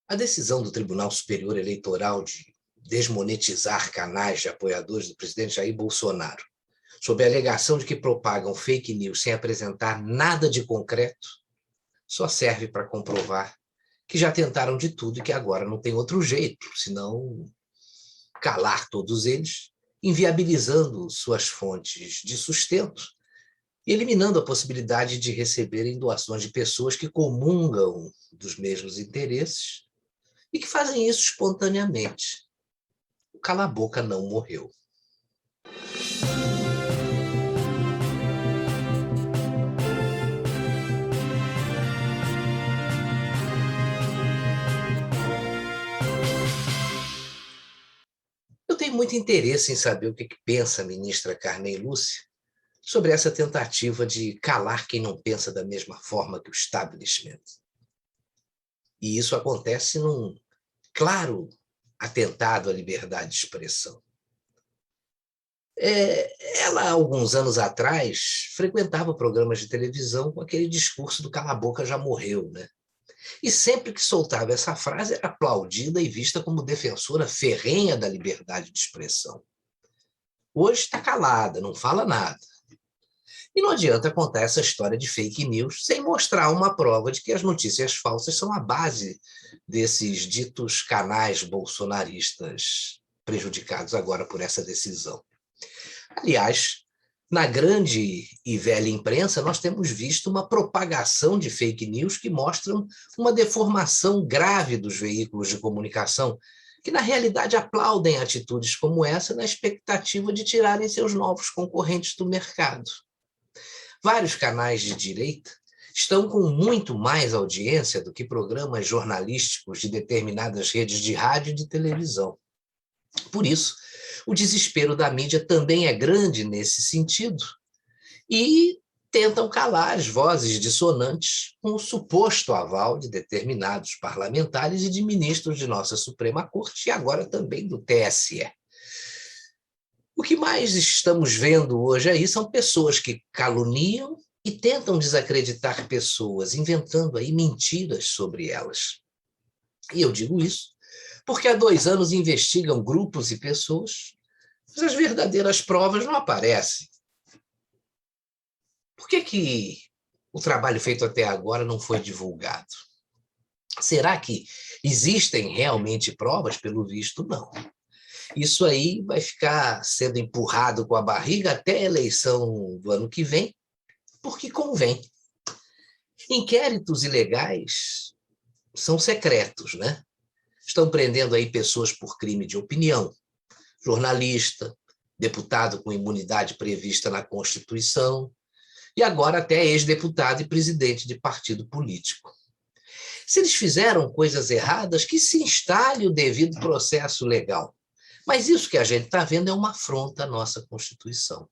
A decisão do Tribunal Superior Eleitoral de desmonetizar canais de apoiadores do presidente Jair Bolsonaro, sob a alegação de que propagam fake news sem apresentar nada de concreto, só serve para comprovar que já tentaram de tudo e que agora não tem outro jeito, senão calar todos eles, inviabilizando suas fontes de sustento e eliminando a possibilidade de receberem doações de pessoas que comungam dos mesmos interesses e que fazem isso espontaneamente. O cala-boca não morreu. Eu tenho muito interesse em saber o que pensa a ministra Carmen Lúcia sobre essa tentativa de calar quem não pensa da mesma forma que o establishment. E isso acontece num claro atentado à liberdade de expressão. Ela, alguns anos atrás, frequentava programas de televisão com aquele discurso do cala-boca já morreu, né? E sempre que soltava essa frase era aplaudida e vista como defensora ferrenha da liberdade de expressão. Hoje está calada, não fala nada. E não adianta contar essa história de fake news sem mostrar uma prova de que as notícias falsas são a base desses ditos canais bolsonaristas prejudicados agora por essa decisão. Aliás, na grande e velha imprensa, nós temos visto uma propagação de fake news que mostram uma deformação grave dos veículos de comunicação, que na realidade aplaudem atitudes como essa na expectativa de tirarem seus novos concorrentes do mercado. Vários canais de direita estão com muito mais audiência do que programas jornalísticos de determinadas redes de rádio e de televisão. Por isso, o desespero da mídia também é grande nesse sentido e tentam calar as vozes dissonantes com o suposto aval de determinados parlamentares e de ministros de nossa Suprema Corte e agora também do TSE. O que mais estamos vendo hoje aí são pessoas que caluniam e tentam desacreditar pessoas, inventando aí mentiras sobre elas. E eu digo isso porque há 2 anos investigam grupos e pessoas, mas as verdadeiras provas não aparecem. Por que o trabalho feito até agora não foi divulgado? Será que existem realmente provas? Pelo visto, não. Isso aí vai ficar sendo empurrado com a barriga até a eleição do ano que vem, porque convém. Inquéritos ilegais são secretos, né? Estão prendendo aí pessoas por crime de opinião, jornalista, deputado com imunidade prevista na Constituição, e agora até ex-deputado e presidente de partido político. Se eles fizeram coisas erradas, que se instale o devido processo legal. Mas isso que a gente está vendo é uma afronta à nossa Constituição.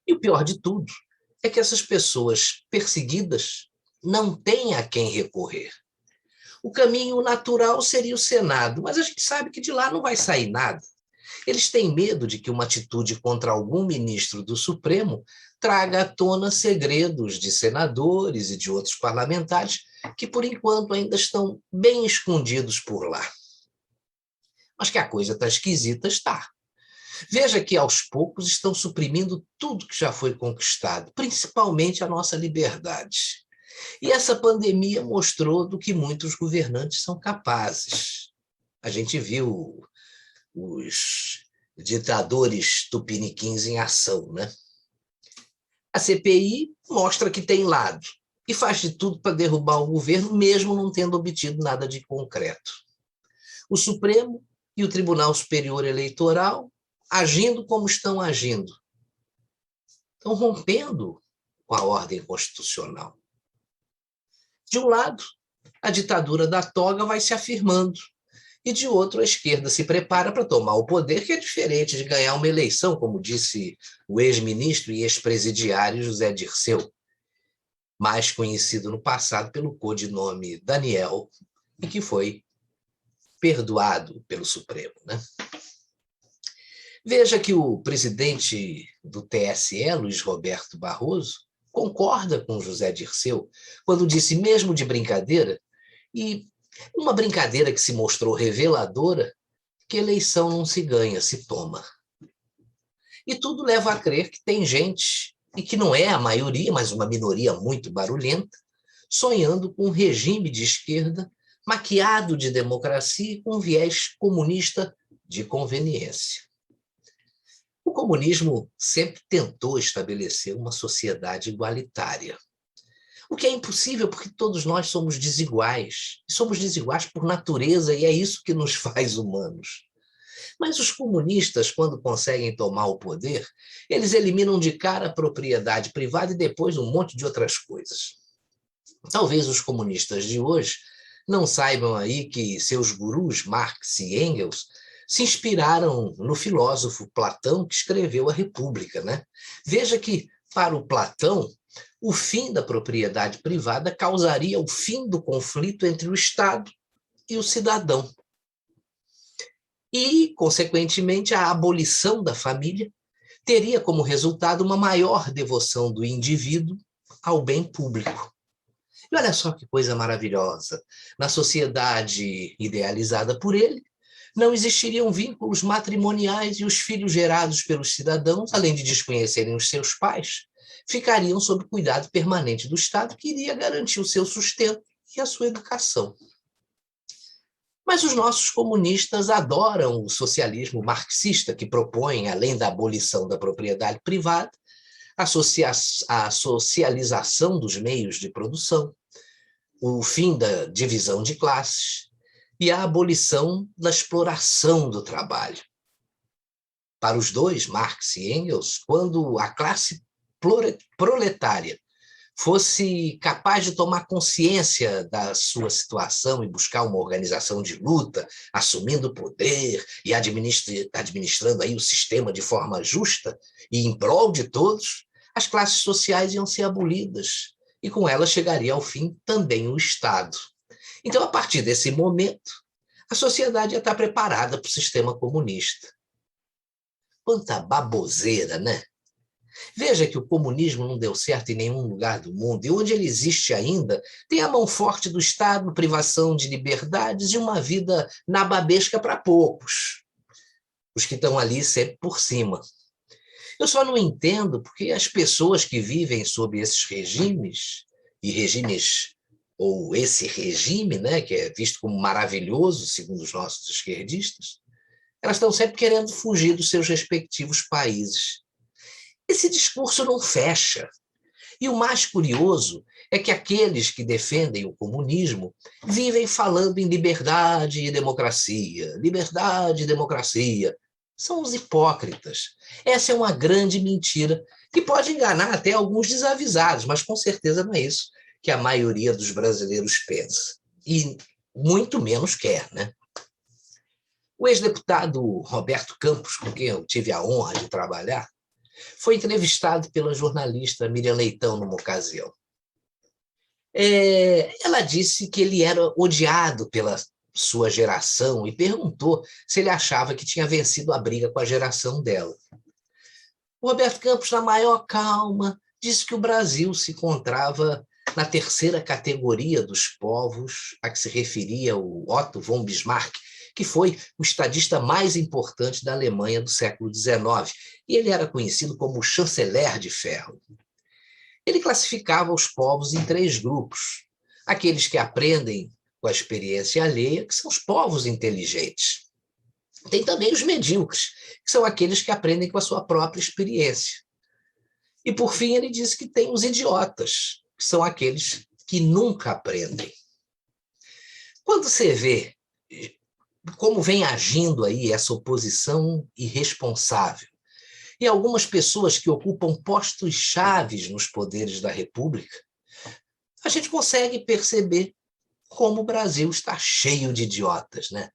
E o pior de tudo é que essas pessoas perseguidas não têm a quem recorrer. O caminho natural seria o Senado, mas a gente sabe que de lá não vai sair nada. Eles têm medo de que uma atitude contra algum ministro do Supremo traga à tona segredos de senadores e de outros parlamentares que, por enquanto, ainda estão bem escondidos por lá. Mas que a coisa está esquisita, está. Veja que, aos poucos, estão suprimindo tudo que já foi conquistado, principalmente a nossa liberdade. E essa pandemia mostrou do que muitos governantes são capazes. A gente viu os ditadores tupiniquins em ação, né? A CPI mostra que tem lado e faz de tudo para derrubar o governo, mesmo não tendo obtido nada de concreto. O Supremo e o Tribunal Superior Eleitoral agindo como estão agindo. Estão rompendo com a ordem constitucional. De um lado, a ditadura da toga vai se afirmando, e de outro, a esquerda se prepara para tomar o poder, que é diferente de ganhar uma eleição, como disse o ex-ministro e ex-presidiário José Dirceu, mais conhecido no passado pelo codinome Daniel, e que foi perdoado pelo Supremo, né? Veja que o presidente do TSE, Luiz Roberto Barroso, concorda com José Dirceu quando disse, mesmo de brincadeira, e Uma brincadeira que se mostrou reveladora, que eleição não se ganha, se toma. E tudo leva a crer que tem gente, e que não é a maioria, mas uma minoria muito barulhenta, sonhando com um regime de esquerda maquiado de democracia e com viés comunista de conveniência. O comunismo sempre tentou estabelecer uma sociedade igualitária, o que é impossível porque todos nós somos desiguais, e somos desiguais por natureza, e é isso que nos faz humanos. Mas os comunistas, quando conseguem tomar o poder, eles eliminam de cara a propriedade privada e depois um monte de outras coisas. Talvez os comunistas de hoje não saibam aí que seus gurus, Marx e Engels, se inspiraram no filósofo Platão, que escreveu a República, né? Veja que, para o Platão, o fim da propriedade privada causaria o fim do conflito entre o Estado e o cidadão. E, consequentemente, a abolição da família teria como resultado uma maior devoção do indivíduo ao bem público. E olha só que coisa maravilhosa. Na sociedade idealizada por ele, não existiriam vínculos matrimoniais e os filhos gerados pelos cidadãos, além de desconhecerem os seus pais, ficariam sob cuidado permanente do Estado, que iria garantir o seu sustento e a sua educação. Mas os nossos comunistas adoram o socialismo marxista, que propõe, além da abolição da propriedade privada, a socialização dos meios de produção, o fim da divisão de classes e a abolição da exploração do trabalho. Para os dois, Marx e Engels, quando a classe proletária fosse capaz de tomar consciência da sua situação e buscar uma organização de luta, assumindo o poder e administrando aí o sistema de forma justa e em prol de todos, as classes sociais iam ser abolidas e com elas chegaria ao fim também o Estado. Então, a partir desse momento, a sociedade ia estar preparada para o sistema comunista. Quanta baboseira, né? Veja que o comunismo não deu certo em nenhum lugar do mundo, e onde ele existe ainda, tem a mão forte do Estado, privação de liberdades e uma vida nababesca para poucos, os que estão ali sempre por cima. Eu só não entendo porque as pessoas que vivem sob esses regimes, ou esse regime, né, que é visto como maravilhoso, segundo os nossos esquerdistas, elas estão sempre querendo fugir dos seus respectivos países. Esse discurso não fecha. E o mais curioso é que aqueles que defendem o comunismo vivem falando em liberdade e democracia. Liberdade e democracia. São os hipócritas. Essa é uma grande mentira que pode enganar até alguns desavisados, mas com certeza não é isso que a maioria dos brasileiros pensa. E muito menos quer, né? O ex-deputado Roberto Campos, com quem eu tive a honra de trabalhar, foi entrevistado pela jornalista Miriam Leitão numa ocasião. Ela disse que ele era odiado pela sua geração e perguntou se ele achava que tinha vencido a briga com a geração dela. O Roberto Campos, na maior calma, disse que o Brasil se encontrava na terceira categoria dos povos a que se referia o Otto von Bismarck, que foi o estadista mais importante da Alemanha do século XIX, e ele era conhecido como o chanceler de ferro. Ele classificava os povos em 3 grupos: aqueles que aprendem com a experiência alheia, que são os povos inteligentes. Tem também os medíocres, que são aqueles que aprendem com a sua própria experiência. E, por fim, ele disse que tem os idiotas, que são aqueles que nunca aprendem. Quando você vê como vem agindo aí essa oposição irresponsável, e algumas pessoas que ocupam postos chaves nos poderes da República, a gente consegue perceber como o Brasil está cheio de idiotas, né?